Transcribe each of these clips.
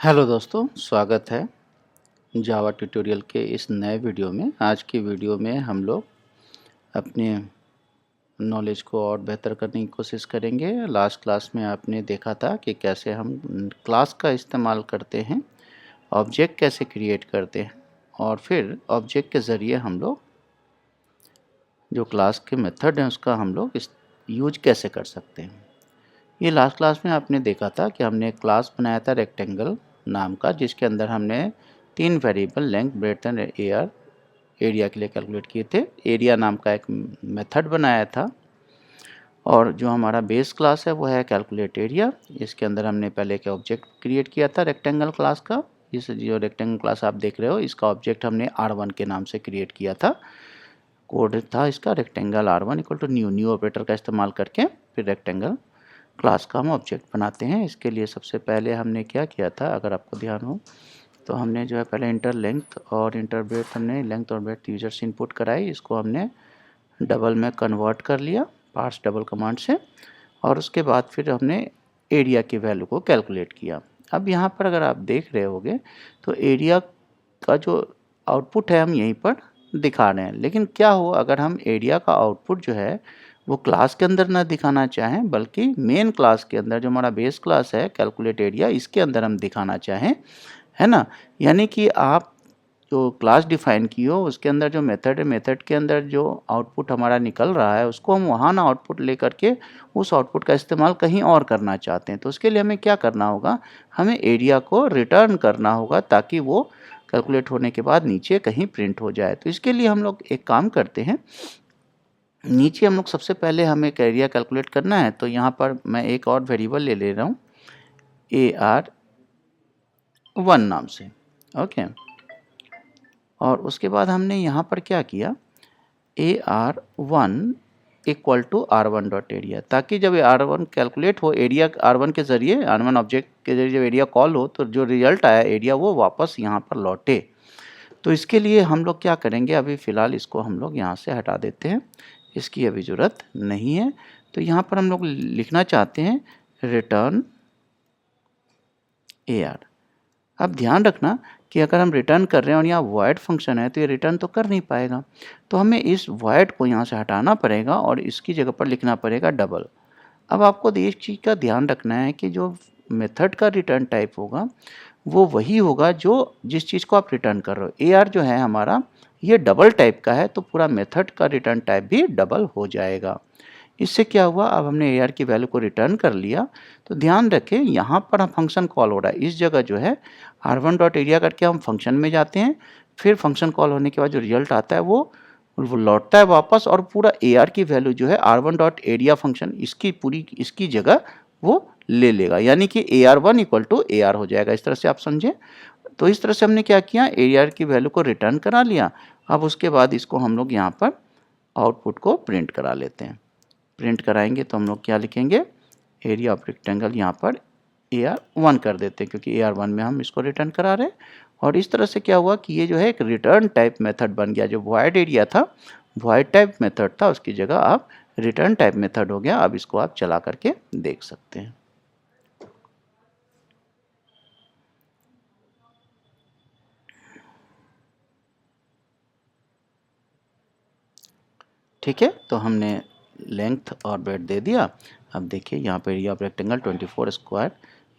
Hello दोस्तों, स्वागत है जावा ट्यूटोरियल के इस नए वीडियो में। आज की वीडियो में हम लोग अपने नॉलेज को और बेहतर करने की कोशिश करेंगे। लास्ट क्लास में आपने देखा था कि कैसे हम क्लास का इस्तेमाल करते हैं, ऑब्जेक्ट कैसे क्रिएट करते हैं और फिर ऑब्जेक्ट के ज़रिए हम लोग जो क्लास के मेथड हैं उसका हम लोग यूज कैसे कर सकते हैं। ये लास्ट क्लास में आपने देखा था कि हमने एक क्लास बनाया था रेक्टेंगल नाम का, जिसके अंदर हमने 3 variable length, breadth and area के लिए कैलकुलेट किए थे। एरिया नाम का एक मेथड बनाया था और जो हमारा बेस क्लास है वो है कैलकुलेट एरिया। इसके अंदर हमने पहले एक ऑब्जेक्ट क्रिएट किया था रेक्टेंगल क्लास का। इस जो रेक्टेंगल क्लास आप देख रहे हो इसका ऑब्जेक्ट हमने R1 के नाम से क्रिएट किया था। कोड था इसका rectangle R1 equal to new operator का इस्तेमाल करके फिर रेक्टेंगल क्लास का हम ऑब्जेक्ट बनाते हैं। इसके लिए सबसे पहले हमने क्या किया था, अगर आपको ध्यान हो तो हमने जो है पहले इंटर लेंथ और इंटर ब्रेड्थ, हमने लेंथ और ब्रेड्थ यूजर से इनपुट कराई। इसको हमने डबल में कन्वर्ट कर लिया पार्स डबल कमांड से, और उसके बाद फिर हमने एरिया की वैल्यू को कैलकुलेट किया। अब यहाँ पर अगर आप देख रहे होगे तो एरिया का जो आउटपुट है हम यहीं पर दिखा रहे हैं, लेकिन क्या हो अगर हम एरिया का आउटपुट जो है वो क्लास के अंदर ना दिखाना चाहें बल्कि मेन क्लास के अंदर, जो हमारा बेस क्लास है कैलकुलेट एरिया, इसके अंदर हम दिखाना चाहें, है ना। यानी कि आप जो क्लास डिफाइन की हो उसके अंदर जो मेथड है, मेथड के अंदर जो आउटपुट हमारा निकल रहा है उसको हम वहाँ ना आउटपुट लेकर के उस आउटपुट का इस्तेमाल कहीं और करना चाहते हैं, तो उसके लिए हमें क्या करना होगा, हमें एरिया को रिटर्न करना होगा ताकि वो कैलकुलेट होने के बाद नीचे कहीं प्रिंट हो जाए। तो इसके लिए हम लोग एक काम करते हैं, नीचे हम लोग सबसे पहले हमें एक एरिया कैलकुलेट करना है। तो यहाँ पर मैं एक और वेरिएबल ले रहा हूँ AR1 नाम से, ओके। और उसके बाद हमने यहाँ पर क्या किया, AR1 equal to R1 dot area, ताकि जब R1 कैलकुलेट हो एरिया R1 के ज़रिए, R1 ऑब्जेक्ट के ज़रिए जब एरिया कॉल हो तो जो रिजल्ट आया एरिया वो वापस यहाँ पर लौटे। तो इसके लिए हम लोग क्या करेंगे, अभी फ़िलहाल इसको हम लोग यहाँ से हटा देते हैं, इसकी अभी ज़रूरत नहीं है। तो यहाँ पर हम लोग लिखना चाहते हैं रिटर्न AR। अब ध्यान रखना कि अगर हम रिटर्न कर रहे हैं और यहाँ वॉइड फंक्शन है तो ये रिटर्न तो कर नहीं पाएगा, तो हमें इस वॉइड को यहाँ से हटाना पड़ेगा और इसकी जगह पर लिखना पड़ेगा डबल। अब आपको एक चीज़ का ध्यान रखना है कि जो मेथड का रिटर्न टाइप होगा वो वही होगा जो जिस चीज़ को आप रिटर्न कर रहे हो। AR जो है हमारा ये डबल टाइप का है तो पूरा मेथड का रिटर्न टाइप भी डबल हो जाएगा। इससे क्या हुआ, अब हमने AR की वैल्यू को रिटर्न कर लिया। तो ध्यान रखें यहाँ पर हम फंक्शन कॉल हो रहा है, इस जगह जो है R1 डॉट एरिया करके हम फंक्शन में जाते हैं, फिर फंक्शन कॉल होने के बाद जो रिजल्ट आता है वो लौटता है वापस, और पूरा AR की वैल्यू जो है R1 डॉट एरिया फंक्शन इसकी पूरी इसकी जगह वो ले लेगा, यानी कि AR1 इक्वल टू AR हो जाएगा। इस तरह से आप समझें। तो इस तरह से हमने क्या किया, AR की वैल्यू को रिटर्न करा लिया। अब उसके बाद इसको हम लोग यहाँ पर आउटपुट को प्रिंट करा लेते हैं। प्रिंट कराएंगे तो हम लोग क्या लिखेंगे, एरिया ऑफ रेक्टेंगल यहाँ पर AR1 कर देते हैं क्योंकि AR1 में हम इसको रिटर्न करा रहे हैं। और इस तरह से क्या हुआ कि ये जो है एक रिटर्न टाइप मेथड बन गया। जो वॉइड एरिया था, वॉइड टाइप मेथड था, उसकी जगह आप रिटर्न टाइप मेथड हो गया। अब इसको आप चला करके देख सकते हैं। ठीक है, तो हमने लेंथ और ब्रेड्थ दे दिया। अब देखिए यहाँ पर area of rectangle 24 square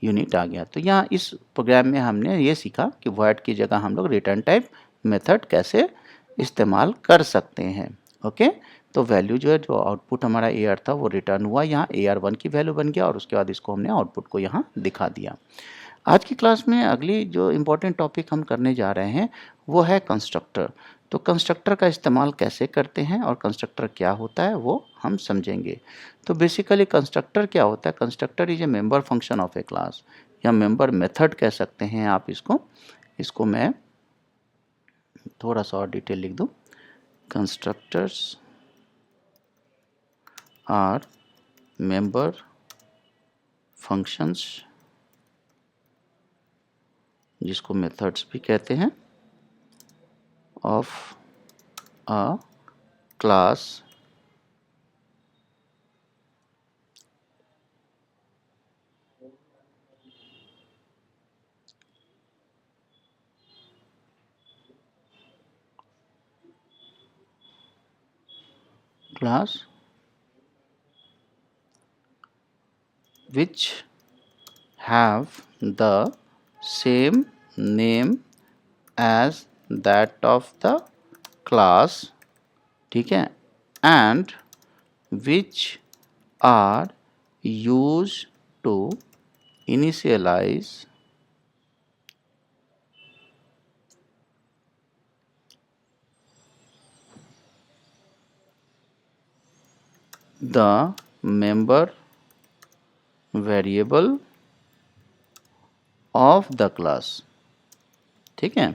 unit आ गया। तो यहाँ इस प्रोग्राम में हमने ये सीखा कि वॉइड की जगह हम लोग रिटर्न टाइप मेथड कैसे इस्तेमाल कर सकते हैं। ओके, तो वैल्यू जो है, जो आउटपुट हमारा AR था वो रिटर्न हुआ, यहाँ AR1 की वैल्यू बन गया और उसके बाद इसको हमने आउटपुट को यहाँ दिखा दिया। आज की क्लास में अगली जो इम्पोर्टेंट टॉपिक हम करने जा रहे हैं वो है कंस्ट्रक्टर। तो कंस्ट्रक्टर का इस्तेमाल कैसे करते हैं और कंस्ट्रक्टर क्या होता है वो हम समझेंगे। तो बेसिकली कंस्ट्रक्टर क्या होता है, constructor is a member function of a class, या मेंबर मेथड कह सकते हैं आप इसको। इसको मैं थोड़ा सा और डिटेल लिख दूँ। कंस्ट्रक्टर्स आर मेंबर फंक्शंस, जिसको मेथड्स भी कहते हैं, of a class class which have the same name as that of the class, ठीक है, and which are used to initialize the member variable of the class। ठीक है,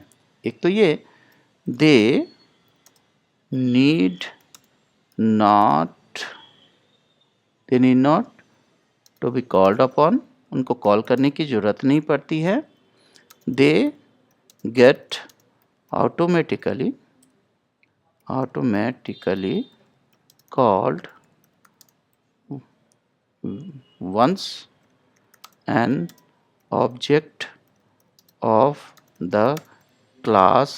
एक तो ये they need not to be called upon, उनको call करने की ज़रूरत नहीं पड़ती है। they get automatically called once an object of the class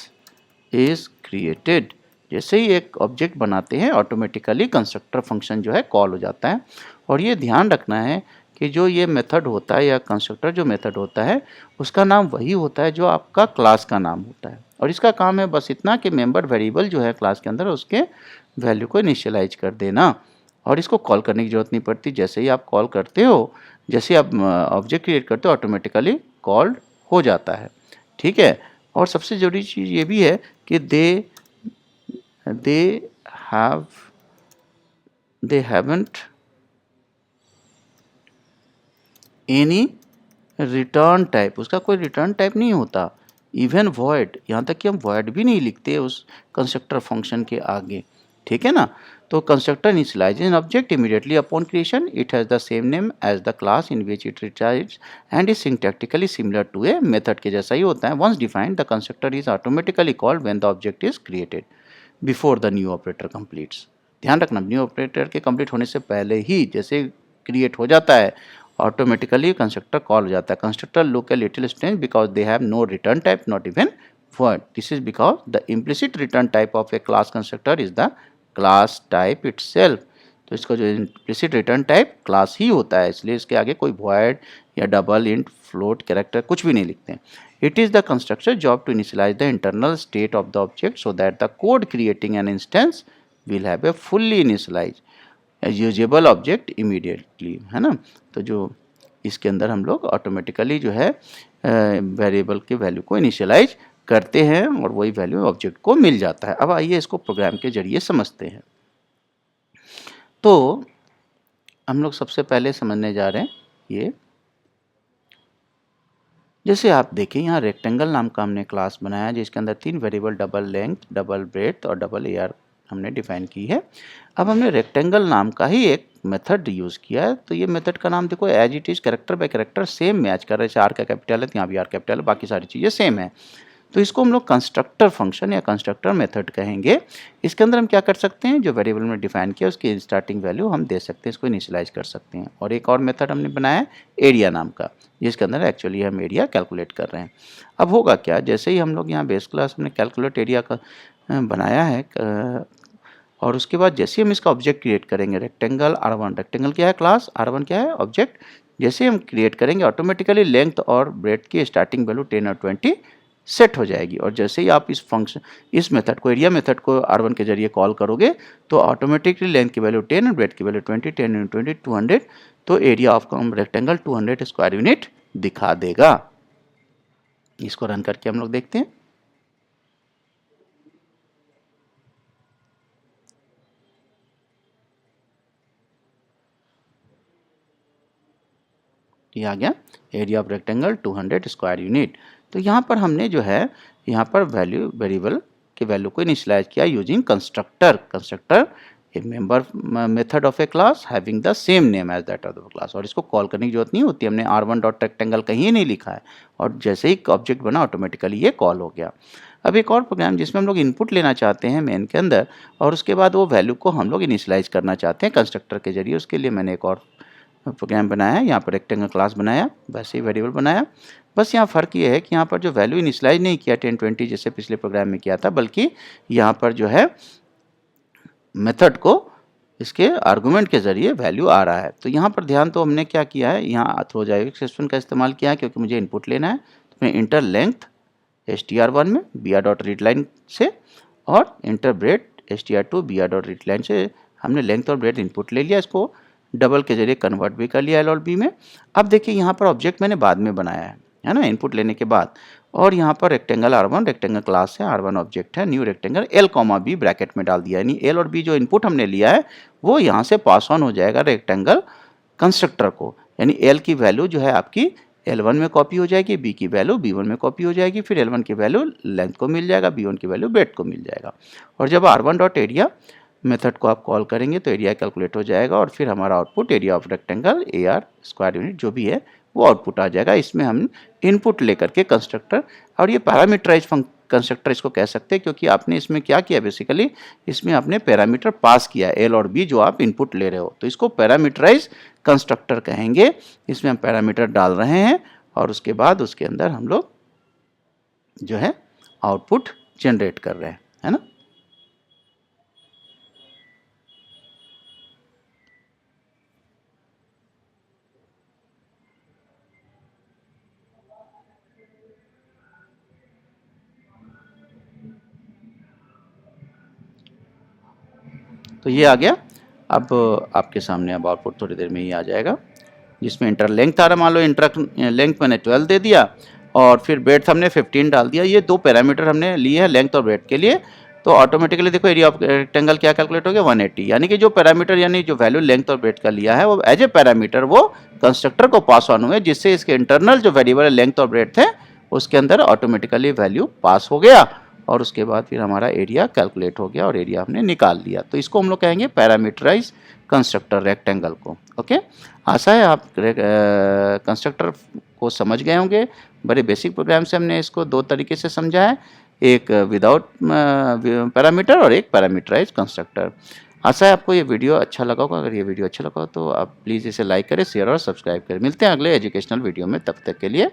is created। जैसे ही एक ऑब्जेक्ट बनाते हैं ऑटोमेटिकली कंस्ट्रक्टर फंक्शन जो है कॉल हो जाता है। और ये ध्यान रखना है कि जो ये मेथड होता है या कंस्ट्रक्टर जो मेथड होता है उसका नाम वही होता है जो आपका क्लास का नाम होता है, और इसका काम है बस इतना कि मेंबर वेरिएबल जो है क्लास के अंदर उसके वैल्यू को इनिशियलाइज कर देना, और इसको कॉल करने की ज़रूरत नहीं पड़ती। जैसे ही आप कॉल करते हो, जैसे आप ऑब्जेक्ट क्रिएट करते हो ऑटोमेटिकली कॉल्ड हो जाता है। ठीक है, और सबसे ज़रूरी चीज़ ये भी है कि दे haven't एनी रिटर्न टाइप, उसका कोई रिटर्न टाइप नहीं होता। इवन वॉइड, यहाँ तक कि हम वॉइड भी नहीं लिखते उस कंस्ट्रक्टर फंक्शन के आगे। ठीक है ना, तो constructor initializes an object immediately upon creation, it has the same name as the class in which it recharge and is syntactically similar to a method के जैसा ही होता है। Once defined the constructor is automatically called when the object is created before the new operator completes. ध्यान रखना, new operator के complete होने से पहले ही जैसे क्रिएट हो जाता है ऑटोमेटिकली कंस्ट्रक्टर कॉल हो जाता है। Constructor look a little strange because they have no return type, not even void. This is because the implicit return type of a class constructor is the class type itself. तो इसका जो implicit return type class ही होता है, इसलिए इसके आगे कोई void या double int float character कुछ भी नहीं लिखते हैं। It is the constructor job to initialize the internal state of the object so that the code creating an instance will have a fully initialized usable object immediately, है ना। तो जो इसके अंदर हम लोग ऑटोमेटिकली जो है वेरिएबल के वैल्यू को इनिशियलाइज करते हैं और वही वैल्यू ऑब्जेक्ट को मिल जाता है। अब आइए इसको प्रोग्राम के जरिए समझते हैं। तो हम लोग सबसे पहले समझने जा रहे हैं ये, जैसे आप देखें यहाँ रेक्टेंगल नाम का हमने क्लास बनाया जिसके अंदर 3 variable double length, double breadth और डबल एआर हमने डिफाइन की है। अब हमने रेक्टेंगल नाम का ही एक मेथड यूज़ किया है, तो ये मेथड का नाम देखो as it is character by character same match कर रहे हैं। आर का कैपिटल है तो यहाँ भी आर कैपिटल है, बाकी सारी चीज़ें सेम है। तो इसको हम लोग कंस्ट्रक्टर फंक्शन या कंस्ट्रक्टर मेथड कहेंगे। इसके अंदर हम क्या कर सकते हैं, जो वेरिएबल में डिफाइन किया उसकी स्टार्टिंग वैल्यू हम दे सकते हैं, इसको इनिशियलाइज कर सकते हैं। और एक और मेथड हमने बनाया एरिया नाम का, जिसके अंदर एक्चुअली हम एरिया कैलकुलेट कर रहे हैं। अब होगा क्या, जैसे ही हम लोग यहाँ बेस क्लास हमने कैलकुलेट एरिया का बनाया है और उसके बाद जैसे हम इसका ऑब्जेक्ट क्रिएट करेंगे रेक्टेंगल R1, रेक्टेंगल क्या है क्लास, R1 क्या है ऑब्जेक्ट, जैसे हम क्रिएट करेंगे ऑटोमेटिकली लेंथ और ब्रेड्थ की स्टार्टिंग वैल्यू 10 और 20 सेट हो जाएगी। और जैसे ही आप इस मेथड को एरिया मेथड को R1 के जरिए कॉल करोगे तो ऑटोमेटिकली लेंथ की वैल्यू 10 और ब्रेड्थ की वैल्यू 20, 10 × 20 200, तो area of rectangle 200 square unit दिखा देगा। इसको रन करके हम लोग देखते हैं। ये आ गया area of rectangle 200 square unit. तो यहाँ पर हमने जो है यहाँ पर वैल्यू वेरिएबल के वैल्यू को इनिशियलाइज किया using constructor a member method of a class having the same name as that of the class. और इसको कॉल करने की जरूरत नहीं होती, हमने R1 डॉट रेक्टेंगल कहीं नहीं लिखा है और जैसे ही ऑब्जेक्ट बना ऑटोमेटिकली ये कॉल हो गया। अब एक और प्रोग्राम जिसमें हम लोग इनपुट लेना चाहते हैं मेन के अंदर और उसके बाद वो वैल्यू को हम लोग इनिशियलाइज करना चाहते हैं कंस्ट्रक्टर के जरिए, उसके लिए मैंने एक और प्रोग्राम बनाया है। यहाँ पर रेक्टेंगल क्लास बनाया, वैसे ही वेरिएबल बनाया। बस यहाँ फ़र्क ये है कि यहाँ पर जो वैल्यू इनिशियलाइज नहीं किया 10 20 जैसे पिछले प्रोग्राम में किया था, बल्कि यहाँ पर जो है मेथड को इसके आर्गुमेंट के ज़रिए वैल्यू आ रहा है। तो यहाँ पर ध्यान तो हमने क्या किया है, यहाँ थ्रोजाइविक एक्सप्रेशन का इस्तेमाल किया है क्योंकि मुझे इनपुट लेना है। तो मैं इंटर लेंथ str1 में br डॉट रीड लाइन से और inter bread str2 br dot read line से हमने लेंथ और ब्रेड इनपुट ले लिया, इसको डबल के जरिए कन्वर्ट भी कर लिया एल और बी में। अब देखिए यहाँ पर ऑब्जेक्ट मैंने बाद में बनाया है ना, इनपुट लेने के बाद। और यहाँ पर रेक्टेंगल R1 रेक्टेंगल क्लास है, R1 ऑब्जेक्ट है, new rectangle L comma B bracket में डाल दिया, यानी L और B जो इनपुट हमने लिया है वो यहाँ से पास ऑन हो जाएगा रेक्टेंगल कंस्ट्रक्टर को, यानी L की वैल्यू जो है आपकी L1 में कॉपी हो जाएगी, B की वैल्यू B1 में कॉपी हो जाएगी, फिर L1 की वैल्यू लेंथ को मिल जाएगा, B1 की वैल्यू ब्रेड्थ को मिल जाएगा। और जब R1 डॉट एरिया मेथड को आप कॉल करेंगे तो एरिया कैलकुलेट हो जाएगा और फिर हमारा output area of rectangle AR square unit जो भी है वो आउटपुट आ जाएगा। इसमें हम इनपुट लेकर के कंस्ट्रक्टर, और ये पैरामीटराइज कंस्ट्रक्टर इसको कह सकते हैं क्योंकि आपने इसमें क्या किया, बेसिकली इसमें आपने पैरामीटर पास किया है L और B जो आप इनपुट ले रहे हो, तो इसको पैरामीटराइज कंस्ट्रक्टर कहेंगे। इसमें हम पैरामीटर डाल रहे हैं और उसके बाद उसके अंदर हम लोग जो है आउटपुट जनरेट कर रहे हैं, है ना। तो ये आ गया। अब आपके सामने अब आउटपुट थोड़ी देर में ही आ जाएगा, जिसमें इंटर लेंथ आ रहा, मान लो इंटर लेंथ मैंने 12 दे दिया और फिर ब्रेड्थ हमने 15 डाल दिया। ये दो पैरामीटर हमने लिए हैं लेंथ और ब्रेड्थ के लिए, तो ऑटोमेटिकली देखो एरिया ऑफ रेक्टेंगल क्या कैलकुलेट हो गया 180, यानी कि जो पैरामीटर यानी जो वैल्यू लेंथ और ब्रेड्थ का लिया है वो एज ए पैरामीटर वो कंस्ट्रक्टर को पास ऑन हुए, जिससे इसके इंटरनल जो वेरिएबल लेंथ और ब्रेड्थ है उसके अंदर ऑटोमेटिकली वैल्यू पास हो गया और उसके बाद फिर हमारा एरिया कैलकुलेट हो गया और एरिया हमने निकाल लिया। तो इसको हम लोग कहेंगे पैरामीटराइज कंस्ट्रक्टर रेक्टेंगल को। ओके, आशा है आप कंस्ट्रक्टर को समझ गए होंगे। बड़े बेसिक प्रोग्राम से हमने इसको दो तरीके से समझा है, एक विदाउट पैरामीटर और एक पैरामीटराइज कंस्ट्रक्टर। आशा है आपको ये वीडियो अच्छा लगा होगा। अगर ये वीडियो अच्छा लगा हो तो आप प्लीज़ इसे लाइक करें, शेयर और सब्सक्राइब करें। मिलते हैं अगले एजुकेशनल वीडियो में, तब तक के लिए